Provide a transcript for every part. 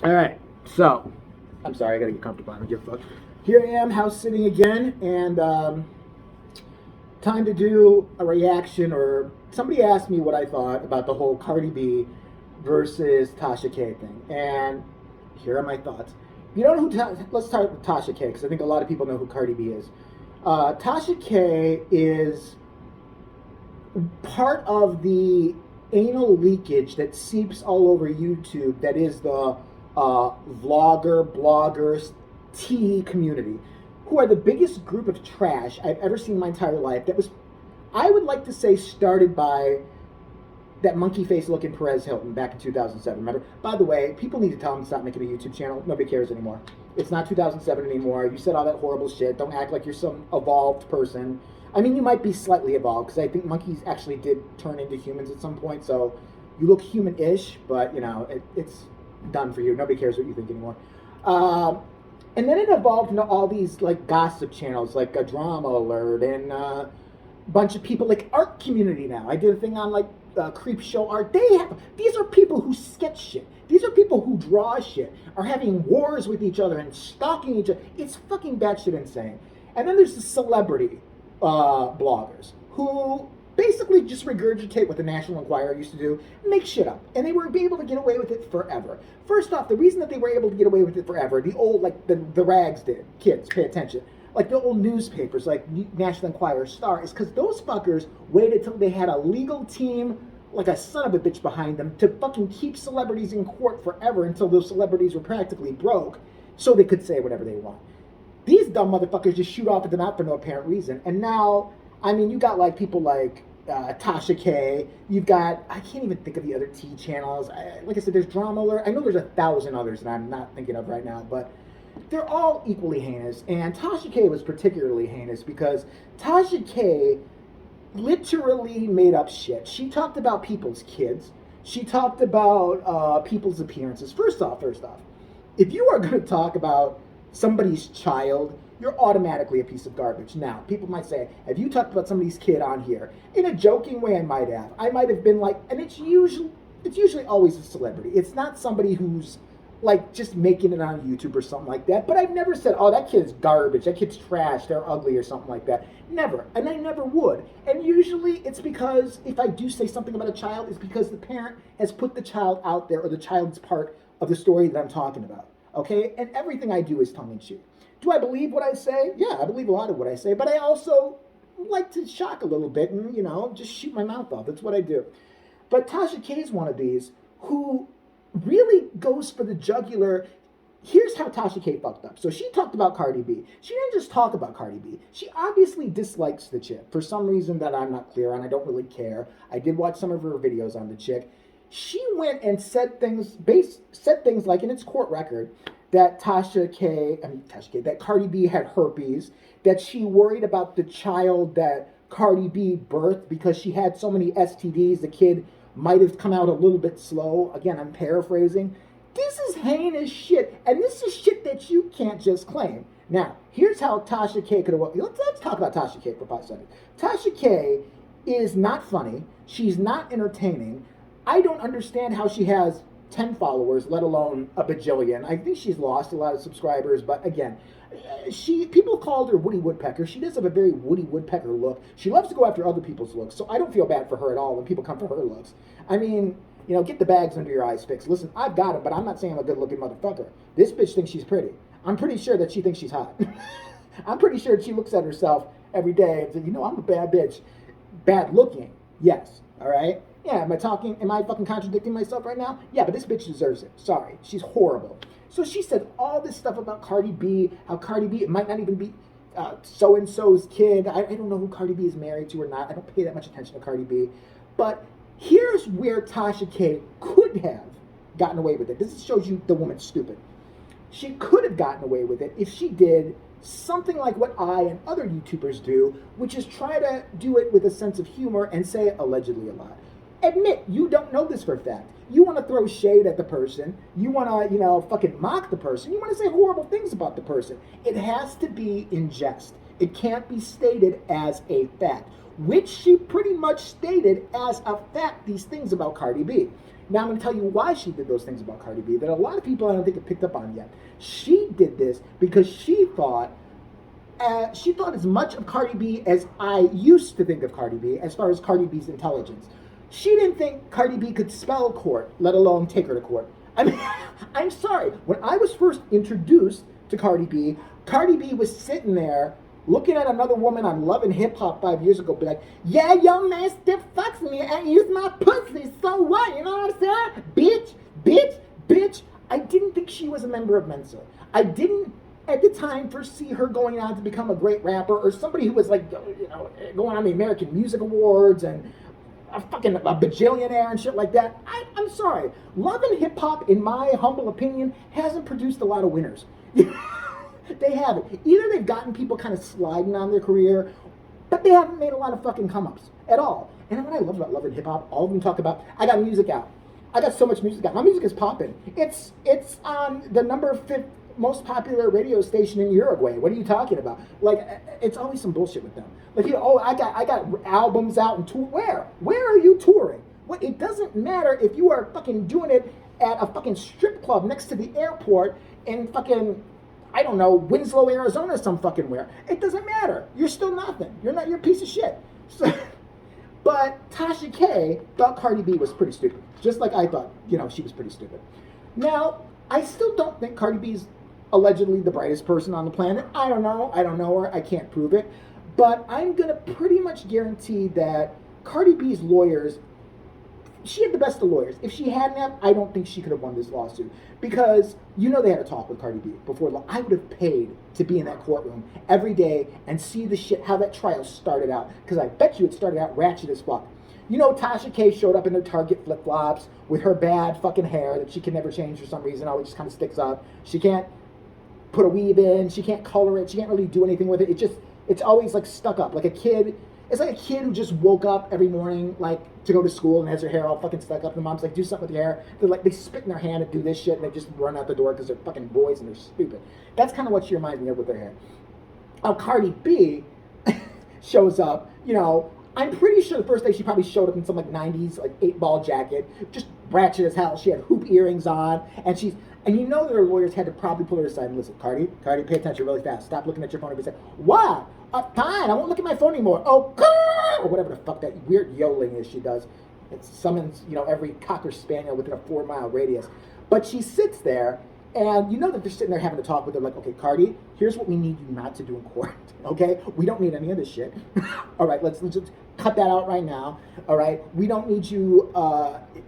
All right, so I'm sorry, I gotta get comfortable. I don't give a fuck. Here I am, house sitting again, and time to do a reaction. Or somebody asked me what I thought about the whole Cardi B versus Tasha K thing, and here are my thoughts. You don't know let's start with Tasha K because I think a lot of people know who Cardi B is. Tasha K is part of the anal leakage that seeps all over YouTube that is the vlogger, bloggers, tea community, who are the biggest group of trash I've ever seen in my entire life. That was, I would like to say, started by that monkey face looking Perez Hilton back in 2007. Remember? By the way, people need to tell him to stop making a YouTube channel. Nobody cares anymore. It's not 2007 anymore. You said all that horrible shit. Don't act like you're some evolved person. I mean, you might be slightly evolved because I think monkeys actually did turn into humans at some point. So you look human-ish, but you know it's done for you. Nobody cares what you think anymore. And then it evolved into all these like gossip channels, like a Drama Alert, and bunch of people like art community now. I did a thing on like creep show art. These are people who sketch shit. These are people who draw shit, are having wars with each other and stalking each other. It's fucking batshit insane. And then there's the celebrity bloggers who basically just regurgitate what the National Enquirer used to do, make shit up. And they were able to get away with it forever. First off, the reason that they were able to get away with it forever, the old, like the rags did, kids, pay attention, like the old newspapers, like National Enquirer, Star, is because those fuckers waited till they had a legal team, like a son of a bitch behind them, to fucking keep celebrities in court forever until those celebrities were practically broke, so they could say whatever they want. These dumb motherfuckers just shoot off at the mouth for no apparent reason. And now, I mean, you got like people like Tasha K. You've got, I can't even think of the other T channels. Like I said, there's Drama Alert. I know there's 1,000 others that I'm not thinking of right now, but they're all equally heinous. And Tasha K was particularly heinous because Tasha K literally made up shit. She talked about people's kids. She talked about people's appearances. First off, if you are going to talk about somebody's child, you're automatically a piece of garbage. Now, people might say, have you talked about somebody's kid on here? In a joking way, I might have. I might have been like, and it's usually always a celebrity. It's not somebody who's like just making it on YouTube or something like that. But I've never said, oh, that kid's garbage, that kid's trash, they're ugly or something like that. Never. And I never would. And usually it's because if I do say something about a child, it's because the parent has put the child out there or the child's part of the story that I'm talking about. Okay? And everything I do is tongue in cheek. Do I believe what I say? Yeah, I believe a lot of what I say, but I also like to shock a little bit and, you know, just shoot my mouth off. That's what I do. But Tasha K is one of these who really goes for the jugular. Here's how Tasha K fucked up. So she talked about Cardi B. She didn't just talk about Cardi B. She obviously dislikes the chick for some reason that I'm not clear on. I don't really care. I did watch some of her videos on the chick. She went and said things like in its court record that that Cardi B had herpes, that she worried about the child that Cardi B birthed because she had so many STDs, the kid might have come out a little bit slow. Again, I'm paraphrasing. This is heinous shit, and this is shit that you can't just claim. Now, here's how Tasha K could have. Let's talk about Tasha K for 5 seconds. Tasha K is not funny. She's not entertaining. I don't understand how she has 10 followers, let alone a bajillion. I think she's lost a lot of subscribers, but again, people called her Woody Woodpecker. She does have a very Woody Woodpecker look. She loves to go after other people's looks, so I don't feel bad for her at all when people come for her looks. I mean, you know, get the bags under your eyes fixed. Listen, I've got it, but I'm not saying I'm a good-looking motherfucker. This bitch thinks she's pretty. I'm pretty sure that she thinks she's hot. I'm pretty sure she looks at herself every day and says, you know, I'm a bad bitch. Bad looking, yes, all right? Yeah, am I fucking contradicting myself right now? Yeah, but this bitch deserves it. Sorry, she's horrible. So she said all this stuff about Cardi B, how Cardi B, it might not even be so-and-so's kid. I don't know who Cardi B is married to or not. I don't pay that much attention to Cardi B. But here's where Tasha K could have gotten away with it. This shows you the woman's stupid. She could have gotten away with it if she did something like what I and other YouTubers do, which is try to do it with a sense of humor and say allegedly a lot. Admit you don't know this for a fact. You want to throw shade at the person. You want to, fucking mock the person. You want to say horrible things about the person. It has to be in jest. It can't be stated as a fact, which she pretty much stated as a fact, these things about Cardi B. Now I'm going to tell you why she did those things about Cardi B that a lot of people I don't think have picked up on yet. She did this because she thought as much of Cardi B as I used to think of Cardi B, as far as Cardi B's intelligence. She didn't think Cardi B could spell court, let alone take her to court. I mean, I'm sorry. When I was first introduced to Cardi B was sitting there looking at another woman on Love and Hip Hop 5 years ago, be like, yeah, your man still fucks me and use my pussy, so what? You know what I'm saying? Bitch, bitch, bitch. I didn't think she was a member of Mensa. I didn't at the time foresee her going on to become a great rapper or somebody who was like, you know, going on the American Music Awards and a bajillionaire and shit like that. I'm sorry. Love and Hip Hop, in my humble opinion, hasn't produced a lot of winners. They haven't. Either they've gotten people kind of sliding on their career, but they haven't made a lot of fucking come-ups at all. And what I love about Love and Hip Hop, all of them talk about, I got music out. I got so much music out. My music is popping. It's on the number 5th most popular radio station in Uruguay. What are you talking about? Like, it's always some bullshit with them. Like, you know, I got albums out and tour. Where are you touring? What? It doesn't matter if you are fucking doing it at a fucking strip club next to the airport in fucking, I don't know, Winslow, Arizona, some fucking where. It doesn't matter. You're still nothing. You're a piece of shit. So, but Tasha K thought Cardi B was pretty stupid. Just like I thought, you know, she was pretty stupid. Now, I still don't think Cardi B's allegedly the brightest person on the planet. I don't know her. I can't prove it. But I'm going to pretty much guarantee that Cardi B's lawyers, she had the best of lawyers. If she hadn't have, I don't think she could have won this lawsuit. Because, you know, they had a talk with Cardi B before. I would have paid to be in that courtroom every day and see the shit, how that trial started out. Because I bet you it started out ratchet as fuck. You know, Tasha K showed up in her Target flip-flops with her bad fucking hair that she can never change for some reason. Always just kind of sticks up. She can't put a weave in. She can't color it. She can't really do anything with it. It's always like stuck up. Like a kid. It's like a kid who just woke up every morning, like, to go to school and has her hair all fucking stuck up. The mom's like, do something with your hair. They spit in their hand and do this shit, and they just run out the door because they're fucking boys and they're stupid. That's kind of what she reminds me of with her hair. Cardi B shows up, you know, I'm pretty sure the first day she probably showed up in some like 90s like 8-ball jacket, just ratchet as hell. She had hoop earrings on, and you know that her lawyers had to probably pull her aside and listen, Cardi, pay attention really fast. Stop looking at your phone and say, what? Fine, I won't look at my phone anymore. Oh, or whatever the fuck that weird yodeling is she does. It summons, you know, every cocker spaniel within a 4-mile radius. But she sits there, and you know that they're sitting there having a talk with her, like, okay, Cardi, here's what we need you not to do in court, okay? We don't need any of this shit. All right, let's just cut that out right now, all right? We don't need you,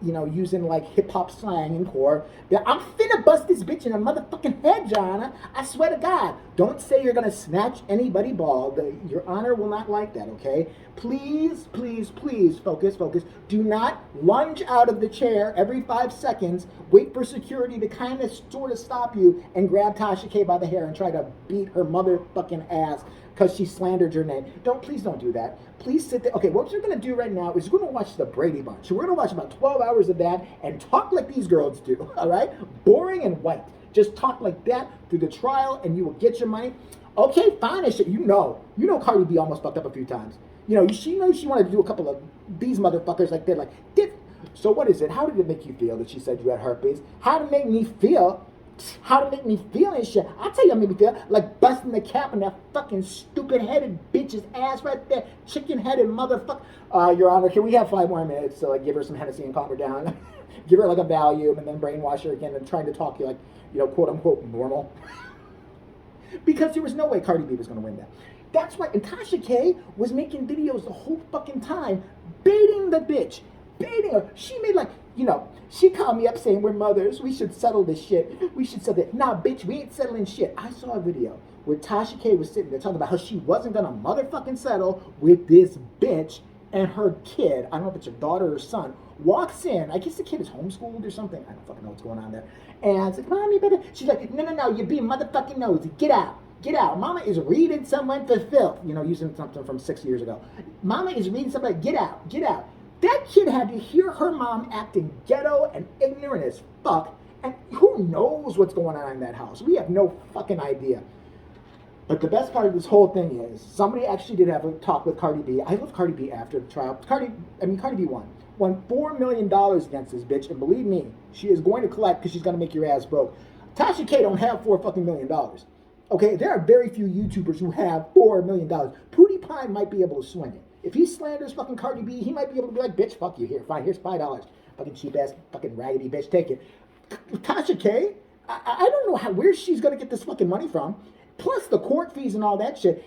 you know, using, like, hip-hop slang in court. I'm finna bust this bitch in her motherfucking head, Your Honor. I swear to God. Don't say you're gonna snatch anybody bald. Your Honor will not like that, okay? Please, please, please, focus. Do not lunge out of the chair every 5 seconds, wait for security to kind of sort of stop you, and grab Tasha K by the hair and try to beat her motherfucking ass because she slandered your name. Please don't do that. Please sit there. Okay, what you're going to do right now is you're going to watch the Brady Bunch. We're going to watch about 12 hours of that and talk like these girls do, all right? Boring and white. Just talk like that through the trial and you will get your money. Okay, fine as shit. You know Cardi B almost fucked up a few times. You know, she knows she wanted to do a couple of these motherfuckers like they're like, so what is it? How did it make you feel that she said you had herpes? How to make me feel and shit. I'll tell you how it made me feel. Like busting the cap on that fucking stupid-headed bitch's ass right there. Chicken-headed motherfucker. Your Honor, can we have 5 more minutes to like give her some Hennessy and calm her down? Give her like a Valium and then brainwash her again and trying to talk you like, you know, quote-unquote normal. Because there was no way Cardi B was going to win that. That's why, and Tasha K was making videos the whole fucking time, baiting the bitch. Baiting her. She made like, you know, she called me up saying, we're mothers, we should settle this shit. We should settle it. Nah, bitch, we ain't settling shit. I saw a video where Tasha K was sitting there talking about how she wasn't gonna motherfucking settle with this bitch and her kid. I don't know if it's her daughter or son. Walks in, I guess the kid is homeschooled or something. I don't fucking know what's going on there. And it's like, Mommy, better. She's like, no, you're being motherfucking nosy. Get out. Get out. Mama is reading someone for filth. You know, using something from 6 years ago. Mama is reading somebody. Get out. Get out. That kid had to hear her mom acting ghetto and ignorant as fuck. And who knows what's going on in that house? We have no fucking idea. But the best part of this whole thing is somebody actually did have a talk with Cardi B. I love Cardi B after the trial. Cardi B won. won $4 million against this bitch, and believe me, she is going to collect because she's going to make your ass broke. Tasha K don't have $4 million. Okay, there are very few YouTubers who have $4 million. PewDiePie might be able to swing it. If he slanders fucking Cardi B, he might be able to be like, bitch, fuck you, here, fine, here's $5. Fucking cheap ass, fucking raggedy bitch, take it. Tasha K, I don't know where she's gonna get this fucking money from. Plus the court fees and all that shit.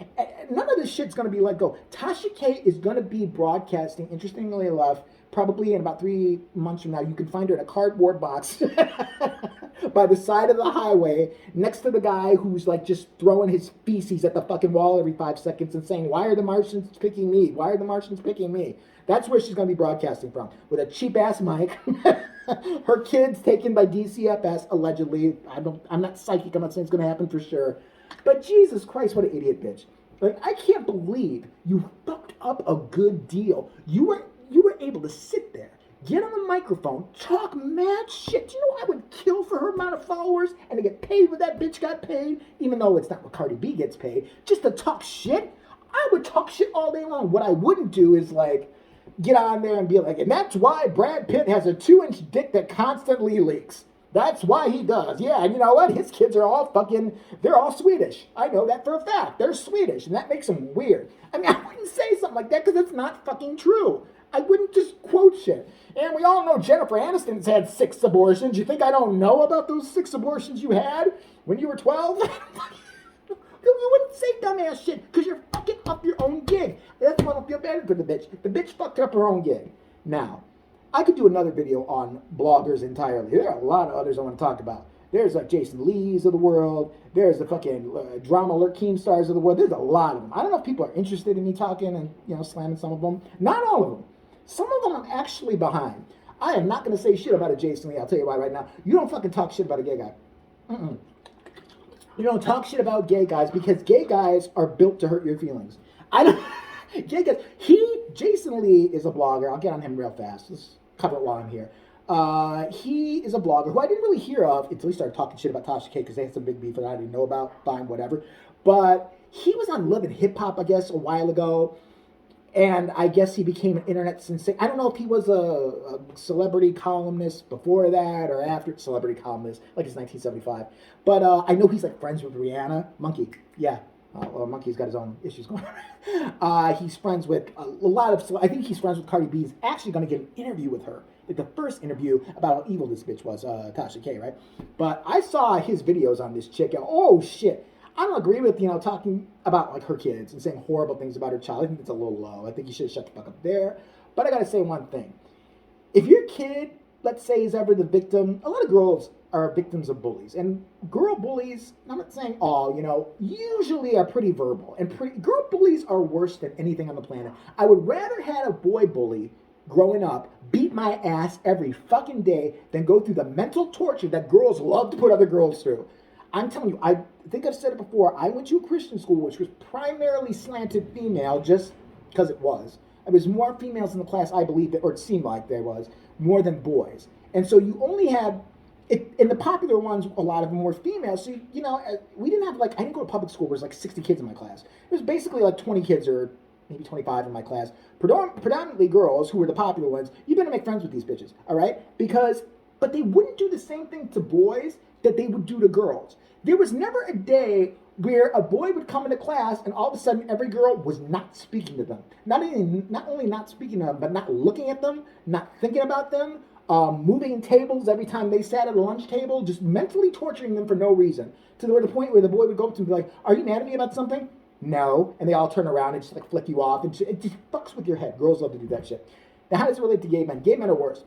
None of this shit's gonna be let go. Tasha K is gonna be broadcasting, interestingly enough, probably in about 3 months from now. You can find her in a cardboard box by the side of the highway next to the guy who's like just throwing his feces at the fucking wall every 5 seconds and saying, why are the Martians picking me? Why are the Martians picking me? That's where she's going to be broadcasting from, with a cheap-ass mic. Her kids taken by DCFS, allegedly. I'm not psychic. I'm not saying it's going to happen for sure. But Jesus Christ, what an idiot bitch. Like, I can't believe you fucked up a good deal. You were able to sit there, get on the microphone, talk mad shit. Do you know I would kill for her amount of followers and to get paid what that bitch got paid, even though it's not what Cardi B gets paid, just to talk shit? I would talk shit all day long. What I wouldn't do is, like, get on there and be like, and that's why Brad Pitt has a 2-inch dick that constantly leaks. That's why he does. Yeah, and you know what? His kids are all they're all Swedish. I know that for a fact. They're Swedish, and that makes them weird. I mean, I wouldn't say something like that because it's not fucking true. I wouldn't just quote shit. And we all know Jennifer Aniston's had 6 abortions. You think I don't know about those 6 abortions you had when you were 12? You wouldn't say dumbass shit because you're fucking up your own gig. That's why I don't feel bad for the bitch. The bitch fucked up her own gig. Now, I could do another video on bloggers entirely. There are a lot of others I want to talk about. There's like Jason Lee's of the world. There's the fucking Drama Alert Keemstars of the world. There's a lot of them. I don't know if people are interested in me talking and, you know, slamming some of them. Not all of them. Some of them I'm actually behind. I am not going to say shit about a Jason Lee. I'll tell you why right now. You don't fucking talk shit about a gay guy. You don't talk shit about gay guys because gay guys are built to hurt your feelings. I don't. Gay guys. Jason Lee is a blogger. I'll get on him real fast. Let's cover it while I'm here. He is a blogger who I didn't really hear of until he started talking shit about Tasha K because they had some big beef that I didn't know about. Fine, whatever. But he was on Love and Hip Hop, I guess, a while ago. And I guess he became an internet sensation. I don't know if he was a celebrity columnist before that or after celebrity columnist, like it's 1975. But I know he's like friends with Rihanna. Monkey, yeah. Well, Monkey's got his own issues going on. He's friends with a lot of, I think he's friends with Cardi B. He's actually going to get an interview with her. Like the first interview about how evil this bitch was, Tasha K, right? But I saw his videos on this chick. And, oh, shit. I don't agree with, talking about, like, her kids and saying horrible things about her child. I think it's a little low. I think you should shut the fuck up there. But I got to say one thing. If your kid, let's say, is ever the victim, a lot of girls are victims of bullies. And girl bullies, I'm not saying all, usually are pretty verbal. And girl bullies are worse than anything on the planet. I would rather have a boy bully growing up beat my ass every fucking day than go through the mental torture that girls love to put other girls through. I'm telling you, I think I've said it before. I went to a Christian school which was primarily slanted female just because it was. There was more females in the class, I believe, or it seemed like there was, more than boys. And so you only had, in the popular ones, a lot of them were females. So, we didn't have, I didn't go to public school where there was 60 kids in my class. It was basically 20 kids or maybe 25 in my class. Predominantly girls who were the popular ones. You better make friends with these bitches, all right? But they wouldn't do the same thing to boys that they would do to girls. There was never a day where a boy would come into class and all of a sudden every girl was not speaking to them. Not only not speaking to them, but not looking at them, not thinking about them, moving tables every time they sat at a lunch table, just mentally torturing them for no reason. To the point where the boy would go up to them and be like, "Are you mad at me about something?" "No." And they all turn around and just flick you off. And it just fucks with your head. Girls love to do that shit. Now, how does it relate to gay men? Gay men are worse.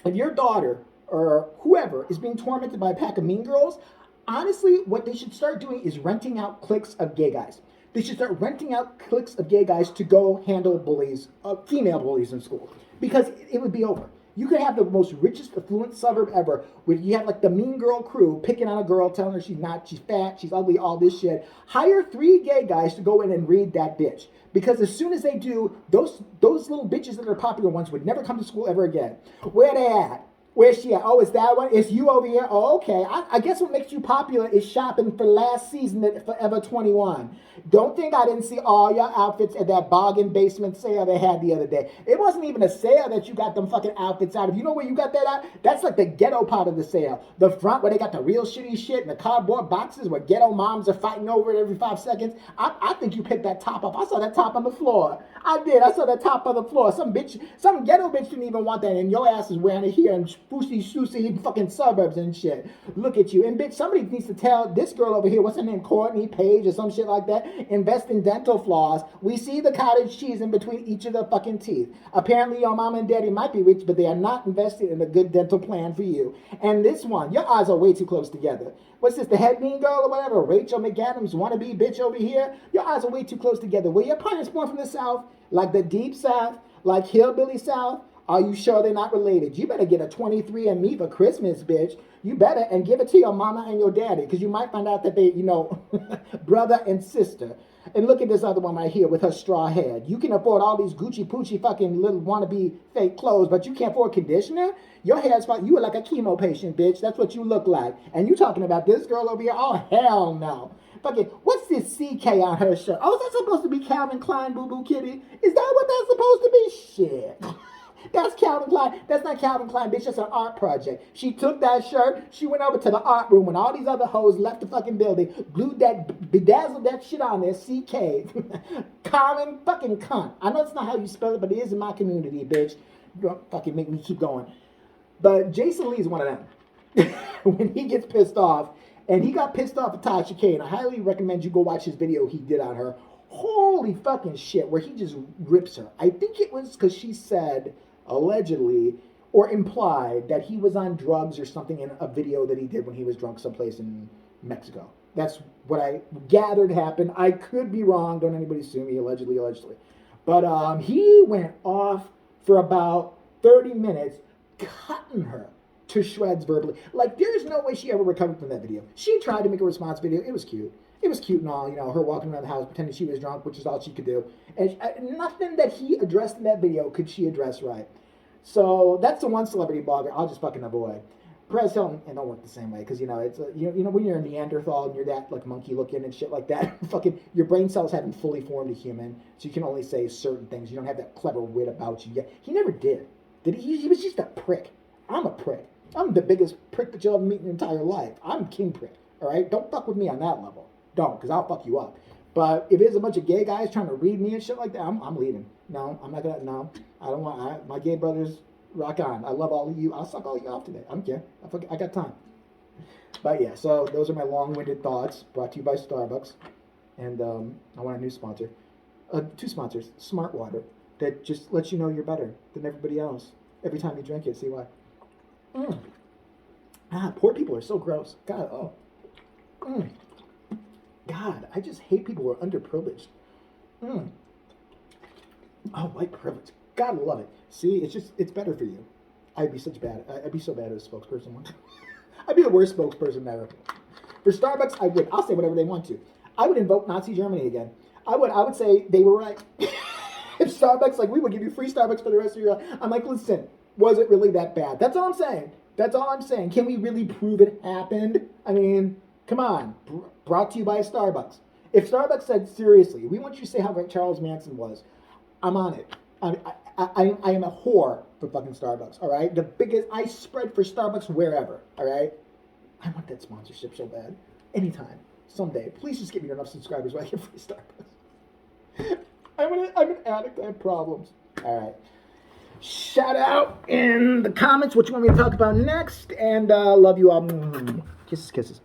If your daughter or whoever is being tormented by a pack of mean girls, honestly, what they should start doing is renting out cliques of gay guys. They should start renting out cliques of gay guys to go handle bullies, female bullies in school. Because it would be over. You could have the most richest, affluent suburb ever, where you have the mean girl crew picking on a girl, telling her she's fat, she's ugly, all this shit. Hire 3 gay guys to go in and read that bitch. Because as soon as they do, those little bitches that are popular ones would never come to school ever again. Where they at? Where's she at? Oh, it's that one? It's you over here? Oh, okay. I guess what makes you popular is shopping for last season at Forever 21. Don't think I didn't see all your outfits at that bargain basement sale they had the other day. It wasn't even a sale that you got them fucking outfits out of. You know where you got that at? That's like the ghetto part of the sale. The front where they got the real shitty shit and the cardboard boxes where ghetto moms are fighting over it every 5 seconds. I think you picked that top up. I saw that top on the floor. I did. I saw that top on the floor. Some ghetto bitch didn't even want that, and your ass is wearing it here in foosy fucking suburbs and shit. Look at you. And bitch, somebody needs to tell this girl over here, what's her name, Courtney Page or some shit like that, invest in dental floss. We see the cottage cheese in between each of the fucking teeth. Apparently your mama and daddy might be rich, but they are not invested in a good dental plan for you. And this one, your eyes are way too close together. What's this, the head mean girl or whatever? Rachel McAdams wannabe bitch over here? Your eyes are way too close together. Were your parents born from the South? Like the deep South? Like hillbilly South? Are you sure they're not related? You better get a 23andMe for Christmas, bitch. You better, and give it to your mama and your daddy, because you might find out that they, brother and sister. And look at this other one right here with her straw head. You can afford all these Gucci Poochie fucking little wannabe fake clothes, but you can't afford conditioner? Your hair's fine. You are like a chemo patient, bitch. That's what you look like. And you talking about this girl over here? Oh, hell no. Fucking, what's this CK on her shirt? Oh, is that supposed to be Calvin Klein, boo-boo kitty? Is that what that's supposed to be? Shit. That's Calvin Klein. That's not Calvin Klein, bitch. That's an art project. She took that shirt. She went over to the art room when all these other hoes left the fucking building, glued that, bedazzled that shit on there. CK. Common fucking cunt. I know it's not how you spell it, but it is in my community, bitch. Don't fucking make me keep going. But Jason Lee's one of them. When he gets pissed off, and he got pissed off at Tasha K, and I highly recommend you go watch his video he did on her. Holy fucking shit, where he just rips her. I think it was because she said, allegedly, or implied that he was on drugs or something in a video that he did when he was drunk someplace in Mexico. That's what I gathered happened. I could be wrong. Don't anybody sue me, allegedly. But he went off for about 30 minutes cutting her to shreds verbally. Like, there's no way she ever recovered from that video. She tried to make a response video. It was cute. It was cute and all, her walking around the house pretending she was drunk, which is all she could do. And nothing that he addressed in that video could she address right. So that's the one celebrity blogger I'll just fucking avoid. Perez Hilton, and don't work the same way, because it's when you're a Neanderthal and you're that like monkey looking and shit like that, fucking your brain cells haven't fully formed a human, so you can only say certain things. You don't have that clever wit about you yet. He never did. Did he? He was just a prick. I'm a prick. I'm the biggest prick that you'll ever meet in your entire life. I'm king prick. All right, don't fuck with me on that level. Don't, because I'll fuck you up. But if there's a bunch of gay guys trying to read me and shit like that, I'm leaving. No, I'm not gonna. No, I don't want. My gay brothers, rock on. I love all of you. I'll suck all of you off today. I don't care. I got time. But yeah, so those are my long-winded thoughts, brought to you by Starbucks, and I want a new sponsor. 2 sponsors. Smart Water, that just lets you know you're better than everybody else every time you drink it. See why? Poor people are so gross. God, God, I just hate people who are underprivileged. Oh, white privilege. Gotta love it. See, it's better for you. I'd be so bad as a spokesperson one. I'd be the worst spokesperson ever. For Starbucks, I'll say whatever they want to. I would invoke Nazi Germany again. I would say they were right. If Starbucks, we would give you free Starbucks for the rest of your life. I'm like, listen, was it really that bad? That's all I'm saying. Can we really prove it happened? I mean, come on. Brought to you by Starbucks. If Starbucks said, seriously, we want you to say how great Charles Manson was, I'm on it. I am a whore for fucking Starbucks, all right? I spread for Starbucks wherever, all right? I want that sponsorship so bad. Anytime. Someday. Please just give me enough subscribers so I get free Starbucks. I'm an addict. I have problems. All right. Shout out in the comments what you want me to talk about next. And love you all. Kisses, kisses.